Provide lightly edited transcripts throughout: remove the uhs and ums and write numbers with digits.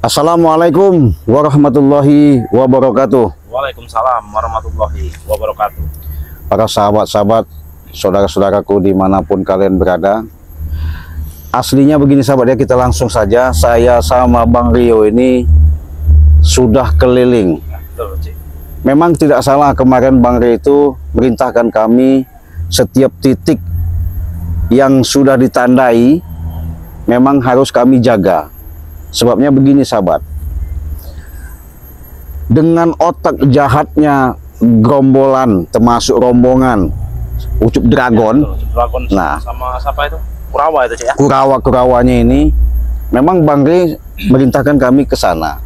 Assalamualaikum warahmatullahi wabarakatuh. Waalaikumsalam warahmatullahi wabarakatuh. Para sahabat-sahabat, saudara-saudaraku dimanapun kalian berada. Aslinya begini sahabat ya, kita langsung saja. Saya sama Bang Rio ini sudah keliling. Betul, Cik. Memang tidak salah, kemarin Bang Rio itu merintahkan kami setiap titik yang sudah ditandai memang harus kami jaga. Sebabnya begini sahabat, dengan otak jahatnya gerombolan termasuk rombongan Ucup Dragon, Ya, Ucup Dragon nah sama siapa itu? Kurawa itu, Cik ya? Kurawa-kurawanya ini memang Bang Ri merintahkan kami ke sana.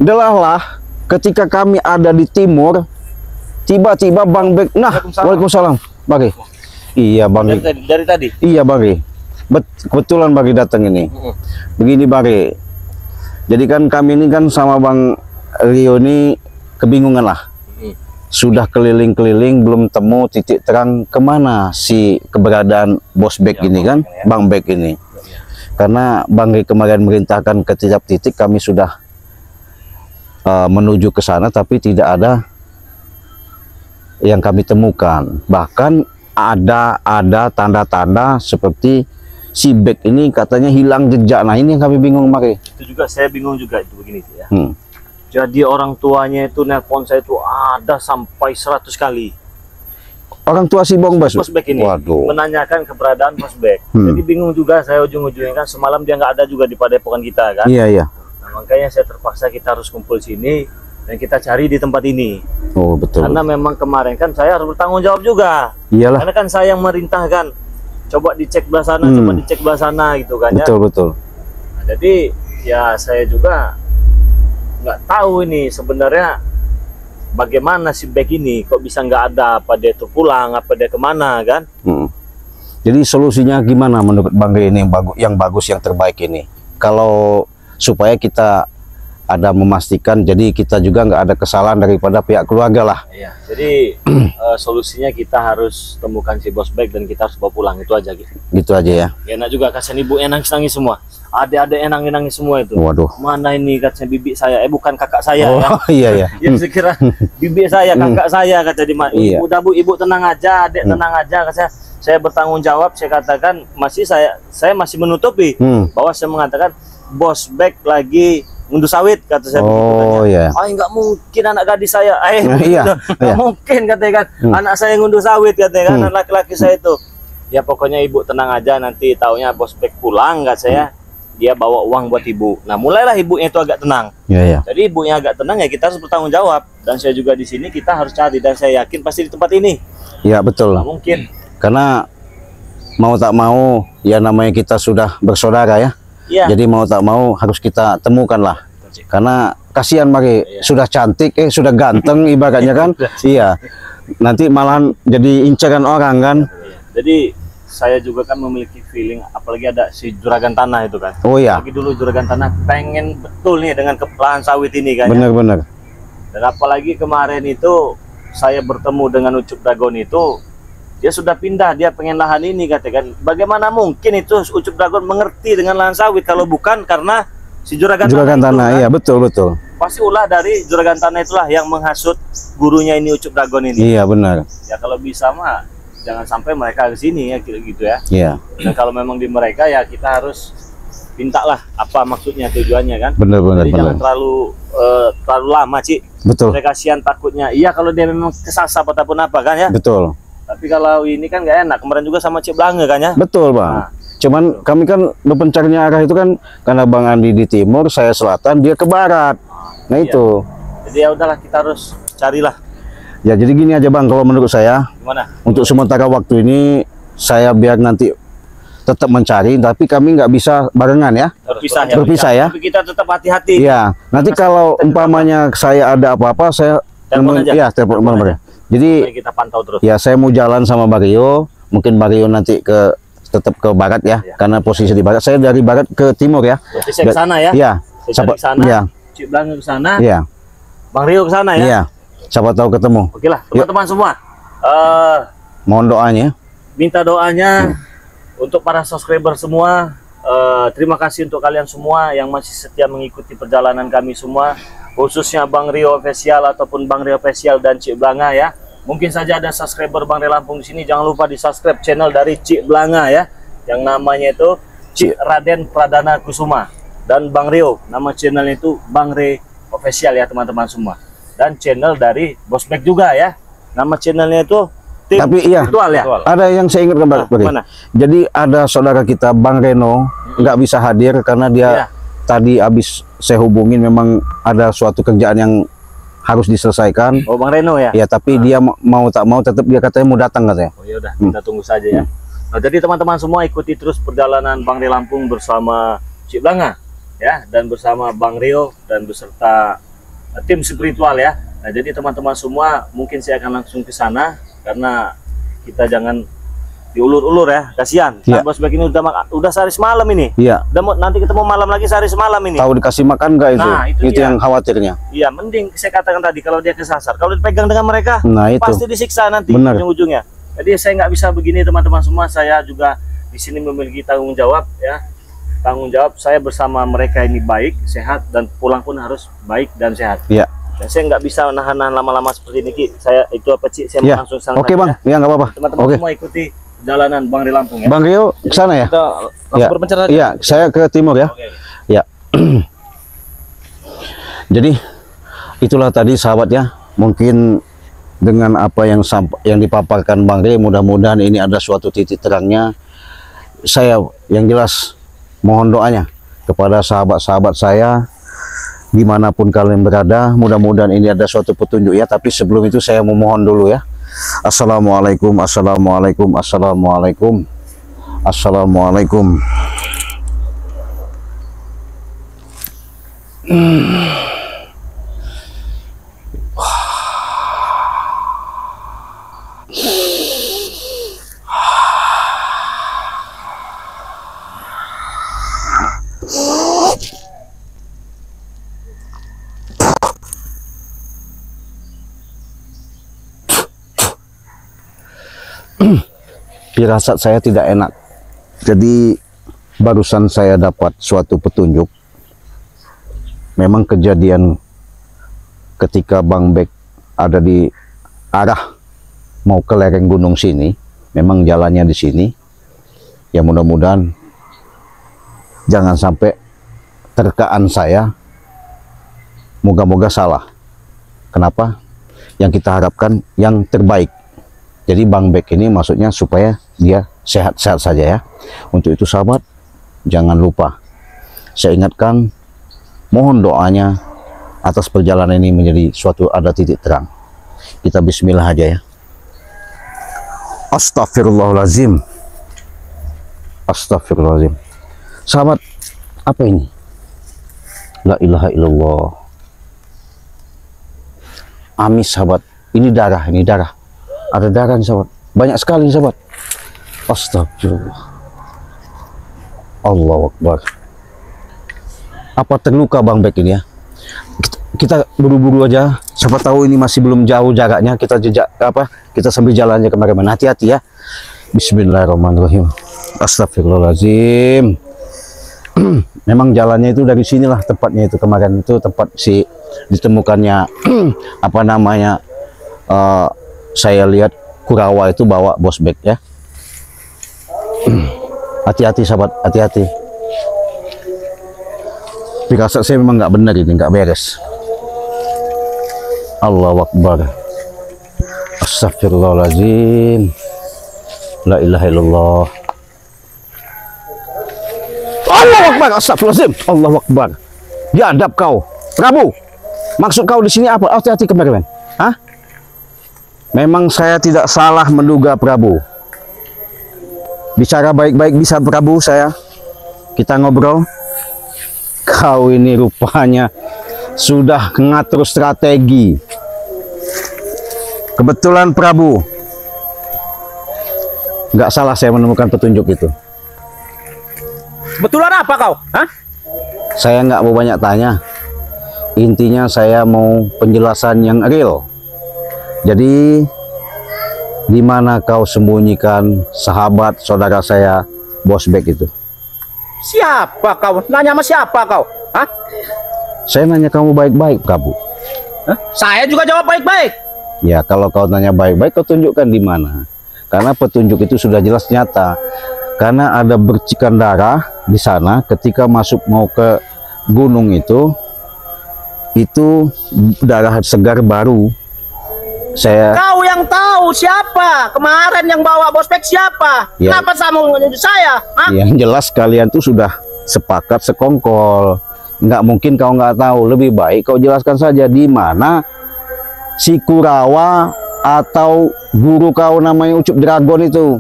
Delahlah ketika kami ada di timur, tiba-tiba Bang Bek, nah Waalaikumsalam Bang Ri. Iya Bang Ri. Dari tadi? Iya Bang Ri. Kebetulan Bang Ri datang ini. Begini Bang Ri. Jadi kan kami ini kan sama Bang Rio ini kebingungan lah. Sudah keliling-keliling belum temu titik terang kemana si keberadaan Bos Bek Ya, ini kan, ya. Bang Bek ini. Karena Bang Ri kemarin merintahkan ke tiap titik, kami sudah menuju ke sana, tapi tidak ada yang kami temukan. Bahkan ada tanda-tanda seperti si Bek ini katanya hilang jejak. Nah ini yang kami bingung Mari. Itu juga saya bingung juga itu begini, Cik ya. Jadi Jadi orang tuanya itu nelpon saya itu ada sampai 100 kali. orang tua si Bos Bos Bek ini waduh, menanyakan keberadaan Bos Bek. Jadi bingung juga saya ujung-ujungnya kan, semalam dia nggak ada juga di padepokan kita kan. iya iya. Nah, makanya saya terpaksa kita harus kumpul sini dan kita cari di tempat ini. Oh betul. Karena memang kemarin kan saya harus bertanggung jawab juga. Iyalah. Karena kan saya yang merintahkan. Coba dicek belah sana, coba dicek belah sana gitu kan ya. Betul betul. Nah, jadi ya saya juga nggak tahu ini sebenarnya bagaimana si Bek ini kok bisa nggak ada, apa dia tuh pulang, apa dia kemana kan. Jadi solusinya gimana menurut Bang Ri ini yang bagus, yang terbaik ini? Kalau supaya kita ada memastikan, jadi kita juga nggak ada kesalahan daripada pihak keluarga lah. Iya. Jadi solusinya kita harus temukan si Bos Bek dan kita harus bawa pulang, itu aja gitu. Gitu aja ya. Ya, enak juga kasihan ibu yang nangis-nangis semua. Adik-adik yang nangis-nangis semua itu. Waduh. Mana ini katanya bibi saya, bukan kakak saya Oh ya. iya ya. Ya sekira bibi saya, kakak saya kata di Iya. udah Bu, ibu tenang aja, adik tenang aja, kata saya bertanggung jawab. Saya katakan saya masih menutupi bahwa saya mengatakan Bos Bek lagi ngunduh sawit, kata saya begitu kan. Oh iya. Nggak mungkin anak gadis saya, Iya, nggak iya. mungkin katanya kan, anak saya ngunduh sawit katanya kan, anak laki-laki saya itu. Ya pokoknya ibu tenang aja, nanti taunya Bos Bek pulang, kata saya, dia bawa uang buat ibu. Nah mulailah ibunya itu agak tenang. Iya ya. Jadi ibunya agak tenang, ya kita harus bertanggung jawab. Dan saya juga di sini kita harus cari, dan saya yakin pasti di tempat ini. Iya betul. Nggak mungkin. Karena mau tak mau ya namanya kita sudah bersaudara ya. Iya. Jadi mau tak mau harus kita temukan lah. Karena kasihan Mari, sudah cantik, sudah ganteng ibaratnya kan. Iya. Nanti malahan jadi incaran orang kan. Jadi saya juga kan memiliki feeling, apalagi ada si juragan tanah itu kan. Oh iya. Lagi dulu juragan tanah pengen betul nih dengan lahan sawit ini kan. Benar-benar. Dan apalagi kemarin itu saya bertemu dengan Ucup Dragon itu, dia sudah pindah, dia pengen lahan ini katakan. Bagaimana mungkin itu Ucup Dragon mengerti dengan lahan sawit kalau bukan karena si juragan tanah, Tanah, kan? iya betul. Pasti ulah dari juragan tanah itulah yang menghasut gurunya ini, Ucup Dragon ini. Iya benar. Ya kalau bisa mah jangan sampai mereka ke sini ya gitu ya. Iya. Dan kalau memang di mereka ya kita harus mintalah apa maksudnya, tujuannya kan. Benar. Jadi jangan terlalu lama, Cik. Betul. Saya kasihan takutnya. Iya kalau dia memang kesasar ataupun apa kan ya. Betul. Tapi kalau ini kan nggak enak. Kemarin juga sama Cik Blange kan ya. Betul Bang. Nah, Cuman kami kan berpencarnya arah itu kan karena Bang Andi di timur, saya selatan, dia ke barat. Nah iya. itu. Jadi ya udahlah, kita harus carilah. Ya jadi gini aja Bang, kalau menurut saya Gimana? untuk sementara waktu ini saya biar nanti tetap mencari, tapi kami nggak bisa barengan ya. Berpisah ya. Tapi kita tetap hati-hati. Iya. Nanti kalau umpamanya saya ada apa-apa, saya Telepon aja. Iya, telepon aja. Jadi Kita pantau terus. ya saya mau jalan sama Mario, mungkin Mario nanti tetap ke barat ya, karena posisi di barat. Saya dari barat ke timur ya. Berarti saya ke sana ya. Iya. Saya cari ke sana. Iya. Cik Blange ke sana. Iya. Bang Rio ke sana ya. Iya. Siapa tahu ketemu. Oke lah, teman-teman semua. Mohon doanya. Minta doanya untuk para subscriber semua. terima kasih untuk kalian semua yang masih setia mengikuti perjalanan kami semua, khususnya Bang Rio Official ataupun Bang Rio Official dan Cik Blanga ya. Mungkin saja ada subscriber Bang Rio Lampung di sini, jangan lupa di subscribe channel dari Cik Blanga ya, yang namanya itu Cik Raden Pradana Kusuma, dan Bang Rio nama channelnya itu Bang Rio Official ya teman-teman semua, dan channel dari Bosbek juga ya, nama channelnya itu Tim Tapi iya, Virtual ya. ada yang saya ingat Bang. Mana? Jadi ada saudara kita Bang Reno nggak bisa hadir karena dia Iya. tadi habis saya hubungin, memang ada suatu kerjaan yang harus diselesaikan. Oh Bang Reno ya. Ya, tapi dia mau tak mau tetap dia katanya mau datang katanya. Oh ya udah, kita tunggu saja ya. Nah, jadi teman-teman semua ikuti terus perjalanan Bang Rio Lampung bersama Cik Blanga ya, dan bersama Bang Rio dan beserta tim spiritual ya. Nah, jadi teman-teman semua mungkin saya akan langsung ke sana karena kita jangan diulur-ulur ya, kasihan. Iya. Kan Bosbek ini udah sehari semalam ini. Iya. Nanti ketemu malam lagi sehari semalam ini. Tahu dikasih makan nggak itu? Nah, itu itu dia. yang khawatirnya. Iya, mending saya katakan tadi kalau dia kesasar, kalau dipegang dengan mereka Nah, itu. pasti disiksa nanti Benar. ujung-ujungnya. Jadi saya nggak bisa begini teman-teman semua, saya juga di sini memiliki tanggung jawab ya. Tanggung jawab saya bersama mereka ini baik, sehat, dan pulang pun harus baik dan sehat. Iya. Dan saya nggak bisa nahan-nahan lama-lama seperti ini Ki. Saya itu apa Cik, saya Iya. mau langsung sana Oke saja Bang, ya. ya nggak apa-apa. Teman-teman Oke. semua ikuti jalanan Bang Rio Lampung ya. Bang Rio ke sana ya? Kita langsung Iya. berpencar saja. Iya, saya ke timur ya. Oke. Ya. Jadi itulah tadi sahabat ya. Mungkin dengan apa yang dipaparkan Bang Rio, mudah-mudahan ini ada suatu titik terangnya. Saya yang jelas mohon doanya kepada sahabat-sahabat saya dimanapun kalian berada, mudah-mudahan ini ada suatu petunjuk ya. Tapi sebelum itu saya memohon dulu ya. Assalamualaikum, assalamualaikum, assalamualaikum, assalamualaikum. Firasat saya tidak enak. Jadi barusan saya dapat suatu petunjuk. Memang kejadian ketika Bang Bek ada di arah mau ke lereng gunung sini, memang jalannya di sini. Ya mudah-mudahan jangan sampai terkaan saya, moga-moga salah. Kenapa? Yang kita harapkan yang terbaik. Jadi Bang Bek ini maksudnya supaya dia sehat-sehat saja ya. Untuk itu sahabat, jangan lupa saya ingatkan, mohon doanya atas perjalanan ini menjadi suatu ada titik terang. Kita bismillah aja ya. Astagfirullahaladzim. Astagfirullahaladzim. Sahabat, apa ini? La ilaha illallah. Amis sahabat, ini darah, ini darah. Ada darah nih sahabat, banyak sekali sahabat. Astagfirullah. Allahu Akbar. Apa terluka Bang Bek ini ya? Kita buru-buru aja, siapa tahu ini masih belum jauh jaraknya. Kita jejak apa? Kita sambil jalannya kemana-mana. Hati-hati ya. Bismillahirrahmanirrahim. Astagfirullahaladzim. Memang jalannya itu dari sinilah tempatnya itu, kemarin itu tempat si ditemukannya apa namanya, saya lihat Kurawa itu bawa Bosbek ya. Hati-hati sahabat, hati-hati. Firasat saya memang nggak benar ini, nggak beres. Allahu Akbar. Astagfirullahaladzim. La ilaha illallah. Allahu Akbar. Astagfirullahaladzim. Allahu Akbar. Biadab kau, Prabu. Maksud kau di sini apa? Hati-hati kemarin. Hah? Memang saya tidak salah menduga Prabu. Bicara baik-baik bisa Prabu saya. Kita ngobrol. Kau ini rupanya sudah mengatur strategi. Kebetulan Prabu. Nggak salah saya menemukan petunjuk itu. Kebetulan apa kau? Hah? Saya nggak mau banyak tanya. Intinya saya mau penjelasan yang real. Jadi, di mana kau sembunyikan sahabat saudara saya, Bosbek itu? Siapa kau? Nanya sama siapa kau? Hah? Saya nanya kamu baik-baik, Prabu. Hah? Saya juga jawab baik-baik. Ya, kalau kau nanya baik-baik, kau tunjukkan di mana. Karena petunjuk itu sudah jelas nyata. Karena ada bercikan darah di sana ketika masuk mau ke gunung itu darah segar baru. Kau yang tahu siapa kemarin yang bawa bospek siapa? Ya. Kenapa sama menuduh saya? Hah? Yang jelas kalian tuh sudah sepakat sekongkol. Nggak mungkin kau nggak tahu. Lebih baik kau jelaskan saja di mana si Kurawa atau guru kau namanya Ucup Dragon itu.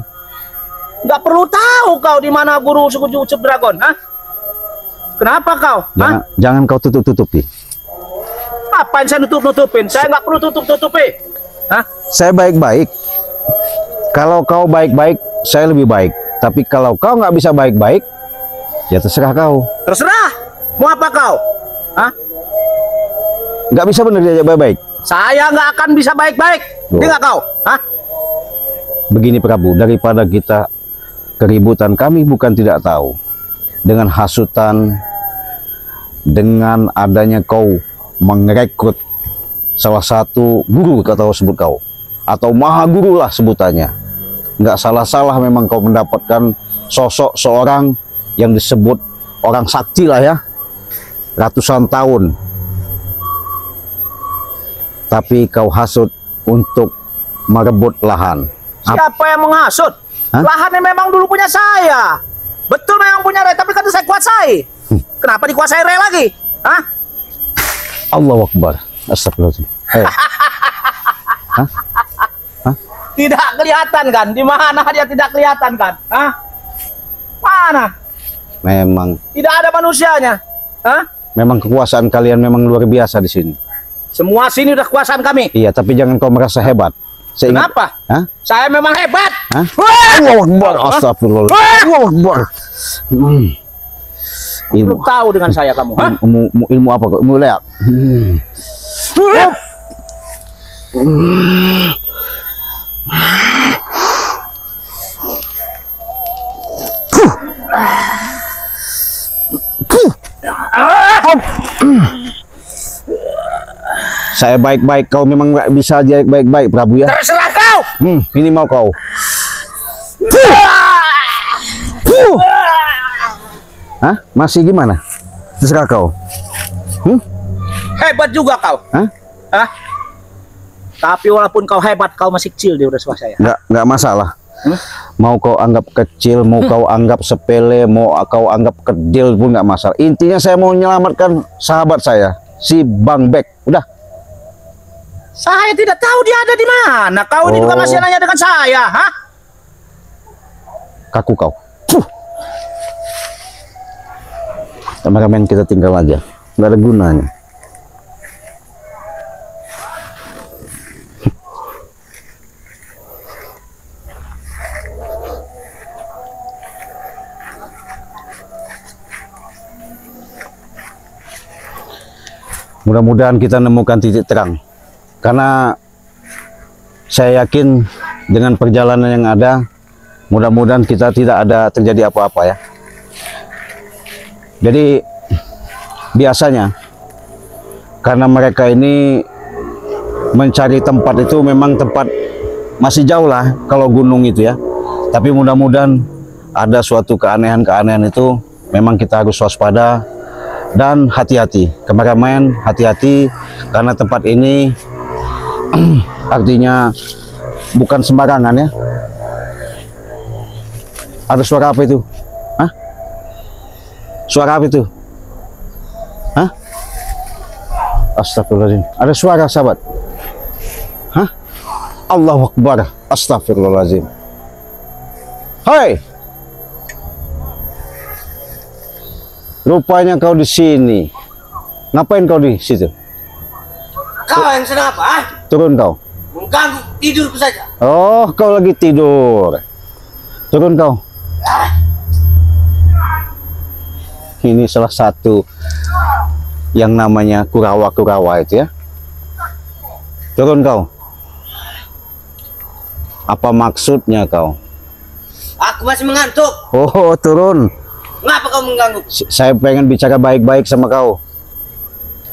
Nggak perlu tahu kau di mana guru suku Ucup Dragon, hah? Kenapa kau? Jangan kau tutup-tutupi. Apa yang saya nutup-nutupin? Saya nggak perlu tutup-tutupi. Hah? Saya baik-baik. Kalau kau baik-baik, saya lebih baik. Tapi kalau kau nggak bisa baik-baik, ya terserah kau. Terserah. Mau apa kau? Hah? Nggak bisa bener diajak baik-baik. Saya nggak akan bisa baik-baik. Dengar kau? Hah? Begini Prabu, daripada kita keributan, kami bukan tidak tahu. Dengan hasutan, dengan adanya kau merekrut salah satu guru, kata sebut kau, atau maha guru lah sebutannya. Nggak salah-salah memang kau mendapatkan sosok seorang yang disebut orang sakti lah ya, ratusan tahun. Tapi kau hasut untuk merebut lahan. Siapa yang menghasut? Hah? Lahannya memang dulu punya saya. Betul memang punya Ray, tapi kan saya kuasai. Kenapa dikuasai Ray lagi? Hah? Allahu Akbar. Astagfirullahaladzim. Hah? Hah? Tidak kelihatan kan? Di mana dia tidak kelihatan kan? Hah? Mana? Memang Tidak ada manusianya. Hah? memang kekuasaan kalian memang luar biasa di sini. Semua sini udah kekuasaan kami. Iya, tapi jangan kau merasa hebat. Saya ingat, Kenapa? Hah? Saya memang hebat. Hah? Allahu Akbar. Astagfirullah. Allahu Akbar. Belum tahu dengan saya kamu. Hah? Ilmu apa kok? Ilmu leak. Saya baik-baik, kau memang nggak bisa aja baik-baik, Prabu ya. Terserah kau. Ini mau kau. Hah? Masih gimana? Terserah kau. Hebat juga kau. Hah? Hah? Tapi walaupun kau hebat, kau masih kecil di udah saya. Nggak masalah. Mau kau anggap kecil, mau kau anggap sepele, mau kau anggap kedil pun nggak masalah. Intinya saya mau menyelamatkan sahabat saya, si Bang Bek. Udah. Saya tidak tahu dia ada di mana. Kau ini juga masih nanya dengan saya, hah? Kaku kau. Kameramen kita tinggal aja, nggak ada gunanya. Mudah-mudahan kita nemukan titik terang. Karena saya yakin dengan perjalanan yang ada, mudah-mudahan kita tidak ada terjadi apa-apa ya. Jadi biasanya karena mereka ini mencari tempat itu memang tempat masih jauh lah kalau gunung itu ya. Tapi mudah-mudahan ada suatu keanehan-keanehan itu memang kita harus waspada dan hati-hati. Kameramen hati-hati karena tempat ini artinya bukan sembarangan ya. Ada suara apa itu? Hah? Suara apa itu? Hah? Astagfirullahaladzim. Ada suara sahabat. Hah? Allahu Akbar. Astagfirullahaladzim. Hai. Rupanya kau di sini. Ngapain kau di situ? Kau yang sedang apa? Ah? Turun kau. Mengganggu tidurku saja. Oh, kau lagi tidur. Turun kau. Ini salah satu yang namanya Kurawa-Kurawa itu ya. Turun kau. Apa maksudnya kau? Aku masih mengantuk. Oh, turun. Ngapa kau mengganggu? Saya pengen bicara baik-baik sama kau.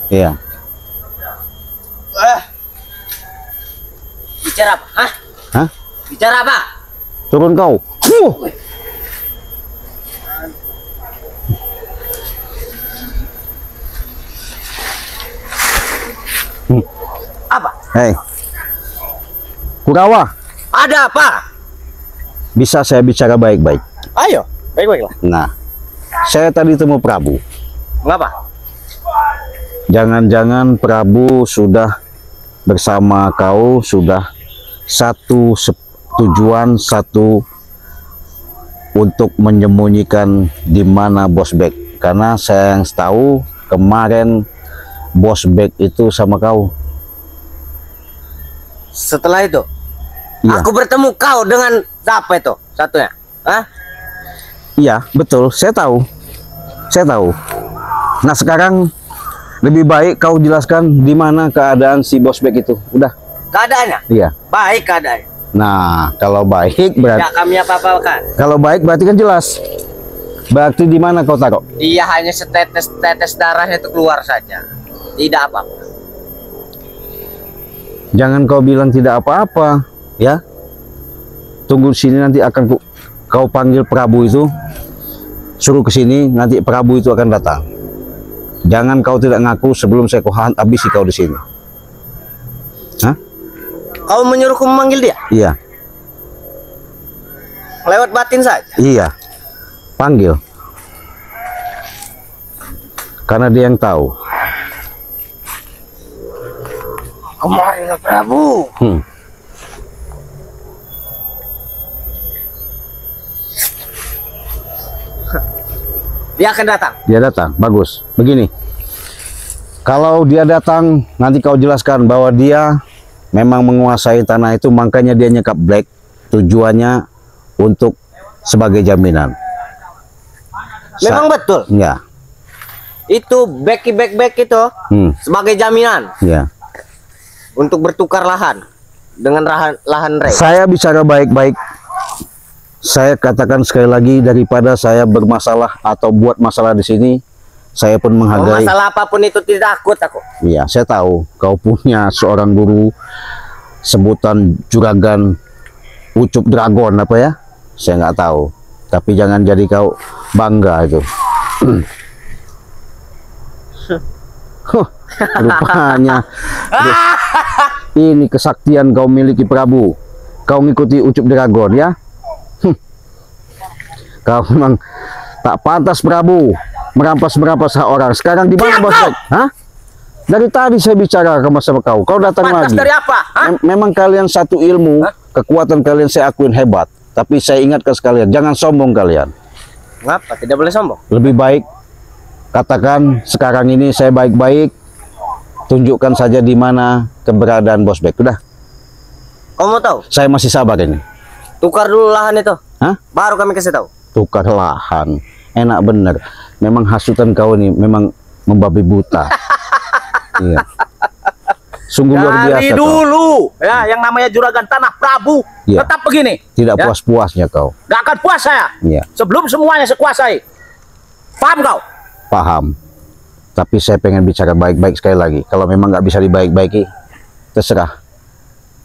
Iya. Bicara apa? Hah? Hah? Bicara apa? Turun kau. Apa? Hei, Kurawa, Ada apa? bisa saya bicara baik-baik? Ayo, baik-baiklah. Nah, saya tadi temu Prabu. Ngapa? Jangan-jangan Prabu sudah bersama kau, sudah satu tujuan, satu untuk menyembunyikan di mana Bos Bek. Karena saya yang tahu kemarin Bos Bek itu sama kau. Setelah itu, Iya. aku bertemu kau dengan siapa itu? Satunya. Hah? Iya, betul. Saya tahu. Saya tahu. Nah, sekarang lebih baik kau jelaskan di mana keadaan si Bos Bek itu. Udah. Keadaannya? Iya. Baik keadaannya. Nah, kalau baik berarti Tidak kami apa-apakan. kalau baik berarti kan jelas. Berarti di mana kau taruh? Dia hanya setetes darahnya itu keluar saja. Tidak apa-apa. Jangan kau bilang tidak apa-apa, ya. Tunggu sini, nanti akan kau panggil Prabu itu. Suruh ke sini, nanti Prabu itu akan datang. Jangan kau tidak ngaku sebelum saya habisi kau di sini. Hah? Kau menyuruhku memanggil dia? Iya. Lewat batin saja? Iya. Panggil. Karena dia yang tahu. Kemarilah Prabu. Dia akan datang. Dia datang. Bagus. Begini. Kalau dia datang, nanti kau jelaskan bahwa dia memang menguasai tanah itu, makanya dia nyekap Black. Tujuannya untuk sebagai jaminan. Memang betul. Ya. Itu back itu sebagai jaminan Ya. untuk bertukar lahan dengan lahan Rey. Saya bicara baik-baik. Saya katakan sekali lagi, daripada saya bermasalah atau buat masalah di sini, saya pun menghargai. Masalah apapun itu tidak takut aku. Iya, saya tahu kau punya seorang guru sebutan juragan Ucup Dragon apa ya? Saya nggak tahu. Tapi jangan jadi kau bangga itu. Huh, rupanya ini kesaktian kau miliki Prabu. Kau ngikuti Ucup Dragon ya? Kau memang tak pantas Prabu merampas hak orang. Sekarang di mana Bos Bek? Hah? Dari tadi saya bicara sama kau. Kau datang Pantas lagi. dari apa? Hah? Memang kalian satu ilmu, kekuatan kalian saya akuin hebat. Tapi saya ingatkan sekalian, jangan sombong kalian. Ngapa? Tidak boleh sombong. Lebih baik katakan sekarang ini saya baik-baik. Tunjukkan saja di mana keberadaan Bos Bek. Udah. Kau mau tahu? Saya masih sabar ini. Tukar dulu lahan itu. Hah? Baru kami kasih tahu. Tukar lahan. Enak bener. Memang hasutan kau ini memang membabi buta. Iya. Sungguh luar biasa Dari kau. dulu ya, yang namanya juragan tanah Prabu Iya. tetap begini. Tidak Ya. puas-puasnya kau. Gak akan puas saya Iya, sebelum semuanya saya kuasai. Paham kau? paham. Tapi saya pengen bicara baik-baik sekali lagi. Kalau memang nggak bisa dibaik-baiki, terserah.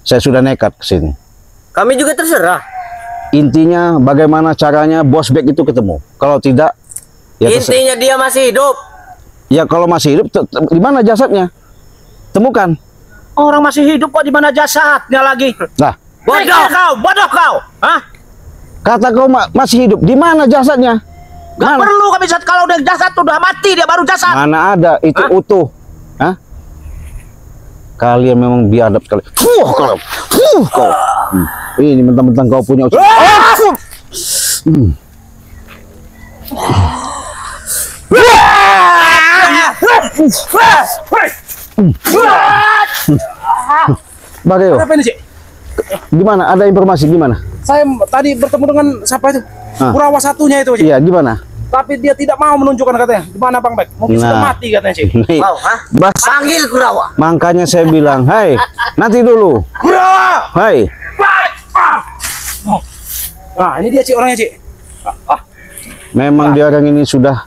Saya sudah nekat ke sini. Kami juga terserah. Intinya bagaimana caranya Bos Bek itu ketemu. Kalau tidak, ya terserah. Intinya dia masih hidup. Ya kalau masih hidup, di mana jasadnya? Temukan. Orang masih hidup kok, di mana jasadnya lagi? Nah, Bodoh kau. Hah? kata kau masih hidup, di mana jasadnya? Gak Mana? perlu kami jasad, kalau udah jasad tuh udah mati dia baru jasad. Mana ada itu Hah? utuh? Hah? Kalian memang biadab sekali. Kau. Ini mentang-mentang kau punya usaha. Bagaimana? Apa ini, Cik? Gimana? Ada informasi gimana? Saya tadi bertemu dengan siapa itu? Ah. Kurawa satunya itu, Cik. Iya, gimana? Tapi dia tidak mau menunjukkan katanya. Di mana Bang Bek? Mungkin sudah Nah. mati katanya, Cik. Nih, Mau, hah? Bas, Panggil Kurawa. makanya saya bilang, hai, nanti dulu. Kurawa! Hai, Nah, ini dia, Cik, orangnya, Cik. Memang dia orang ini sudah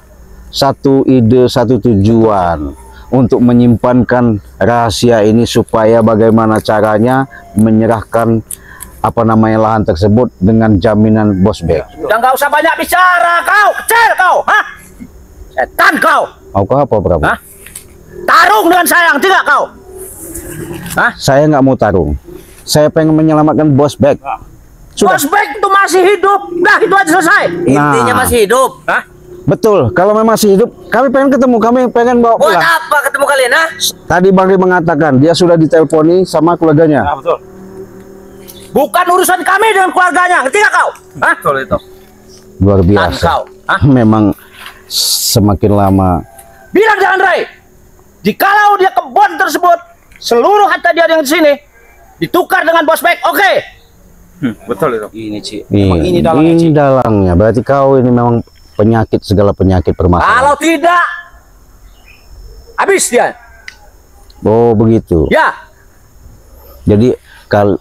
satu ide, satu tujuan untuk menyimpankan rahasia ini supaya bagaimana caranya menyerahkan apa namanya lahan tersebut dengan jaminan Bosbek. Udah nggak usah banyak bicara kau, kecil kau, hah? Setan kau. Mau kau apa, Prabu? Hah? Tarung dengan saya, tidak kau? Hah? Saya nggak mau tarung. Saya pengen menyelamatkan Bosbek. Sudah. Bosbek itu masih hidup. Dah itu aja selesai. Intinya masih hidup. Hah? Betul. Kalau memang masih hidup, kami pengen ketemu. Kami pengen bawa Buat pulang. apa ketemu kalian, ah? Tadi Bang Ri mengatakan dia sudah diteleponi sama keluarganya. Nah, betul. Bukan urusan kami dengan keluarganya, ngerti gak kau? Hah? Betul itu. Luar Dan biasa. kau, hah? Memang semakin lama. Bilang jangan Ray. Jikalau dia ke Bon tersebut, seluruh harta dia yang di sini ditukar dengan Bosbek, oke? Betul itu. Ini Ci. Iya, Ini dalangnya, Ci. ini dalangnya. Berarti kau ini memang penyakit, segala penyakit permasalahan. Kalau tidak, habis dia. Oh begitu. Ya, Jadi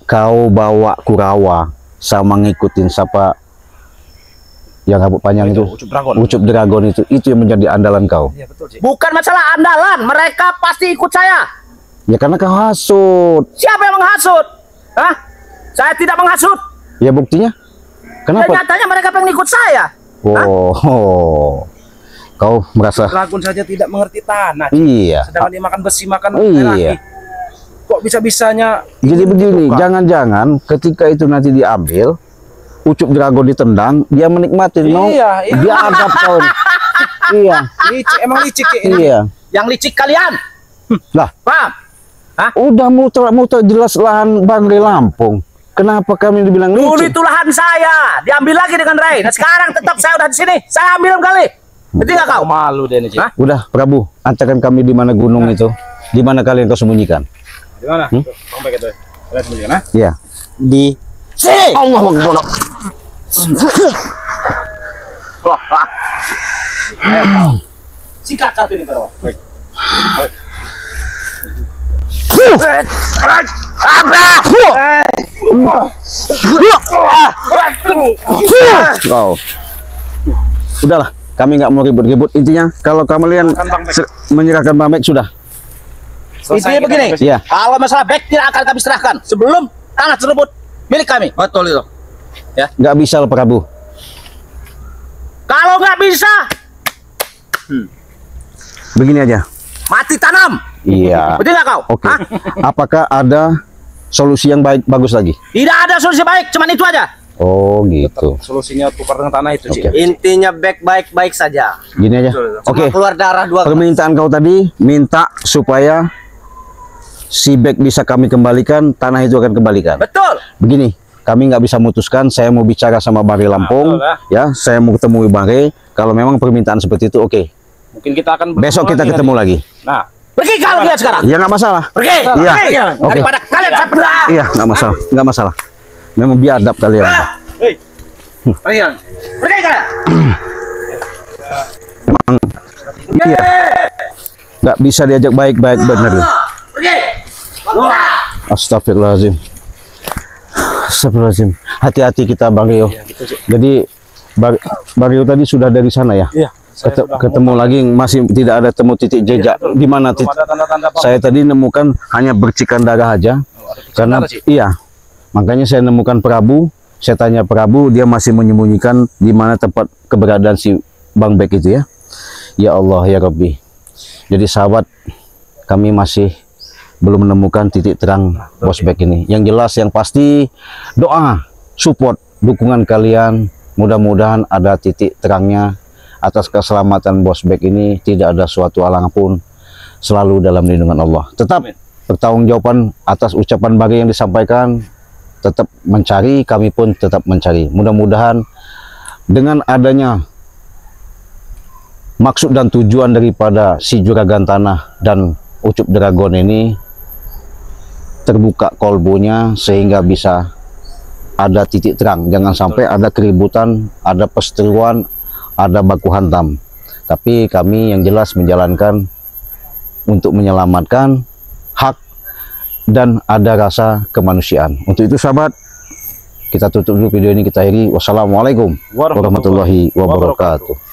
kau bawa Kurawa sama ngikutin siapa yang rambut panjang itu, Ucup Dragon. Ucup Dragon itu yang menjadi andalan kau. Iya betul sih. bukan masalah andalan. Mereka pasti ikut saya. Ya karena kau hasut. Siapa yang menghasut? Hah? Saya tidak menghasut. Ya buktinya. Dan Kenapa? nyatanya mereka pengen ikut saya. Oh, kau merasa Dragon saja tidak mengerti tanah. iya. Sedangkan dia makan besi, makan Iya. lagi. Kok bisa-bisanya Jadi begini, jangan-jangan ketika itu nanti diambil, Ucup Dragon ditendang, dia menikmati. Iya, iya. Dia agap kau. Iya, licik, emang licik kayak ini. iya. Yang licik kalian. Lah, Paham? udah muter jelas lahan Bang Ri Lampung. Kenapa kami dibilang Dulu licik? itu lahan saya, diambil lagi dengan Ray. Nah sekarang tetap saya udah di sini, saya ambil kali. Ngerti nggak kau? Malu dia nih, Ci. Hah? Udah, Prabu, antarkan kami di mana gunung itu. Di mana kalian kau sembunyikan? Di mana? Tuh, sampai gitu. Lihat sembunyikan, ah. Iya. Di sini. Allah Akbar. Sikat satu ini bro. Wow. Udahlah, kami nggak mau ribut-ribut. Intinya kalau kalian menyerahkan Bang Bek sudah. Intinya begini, Iya. kalau masalah back tidak akan kami serahkan sebelum tanah tersebut milik kami. Betul itu. Nggak bisa lah, Prabu. Kalau nggak bisa, Begini aja. mati tanam. Iya. Betul nggak kau? Oke. Hah? Apakah ada solusi yang bagus lagi? Tidak ada solusi baik, cuman itu aja. Oh gitu. Solusinya tukar dengan tanah itu, Ci. Oke. Intinya baik-baik saja. Gini aja. Betul, betul. Oke. Cuma keluar darah dua. Permintaan kau tadi minta supaya si Bek bisa kami kembalikan, tanah itu akan kembalikan. Betul. Begini, kami nggak bisa memutuskan. Saya mau bicara sama Bang Ri Lampung, betul lah. ya. Saya mau ketemu Bang Ri. Kalau memang permintaan seperti itu, oke. Mungkin kita akan Besok kita ketemu lagi. Nah, Pergi kalian sekarang. Ya nggak masalah. Pergi. Iya. Pergi. Oke. Daripada kalian saya pedah. Iya, nggak masalah, nggak masalah. Memang biadab kalian. hei. Ayo. Pergi kalian. Iya. Nggak bisa diajak baik-baik bener. Pergi. Astagfirullahaladzim. Astagfirullahaladzim. Hati-hati kita Bang Rio. Jadi Bang Rio tadi sudah dari sana ya? Iya. Saya sudah Ketemu lagi masih tidak ada temu titik jejak di mana belum ada tanda-tanda apa. saya tadi nemukan hanya bercikan darah aja. Karena darah, Ci. iya. Makanya saya nemukan Prabu, saya tanya Prabu, dia masih menyembunyikan di mana tempat keberadaan si Bang Bek itu ya. Ya Allah ya Rabbi. Jadi sahabat, kami masih belum menemukan titik terang Bos Bek ini. Yang jelas yang pasti doa, support, dukungan kalian, mudah-mudahan ada titik terangnya atas keselamatan Bos Bek ini. Tidak ada suatu halang pun, selalu dalam lindungan Allah. Tetap pertanggungjawaban atas ucapan bagi yang disampaikan, tetap mencari, kami pun tetap mencari. Mudah-mudahan dengan adanya maksud dan tujuan daripada si Juragan Tanah dan Ucup Dragon ini terbuka kolbonya sehingga bisa ada titik terang. Jangan sampai ada keributan, ada perseteruan, ada baku hantam. Tapi kami yang jelas menjalankan untuk menyelamatkan hak dan ada rasa kemanusiaan. Untuk itu sahabat, Kita tutup dulu video ini, kita akhiri. Wassalamualaikum warahmatullahi wabarakatuh.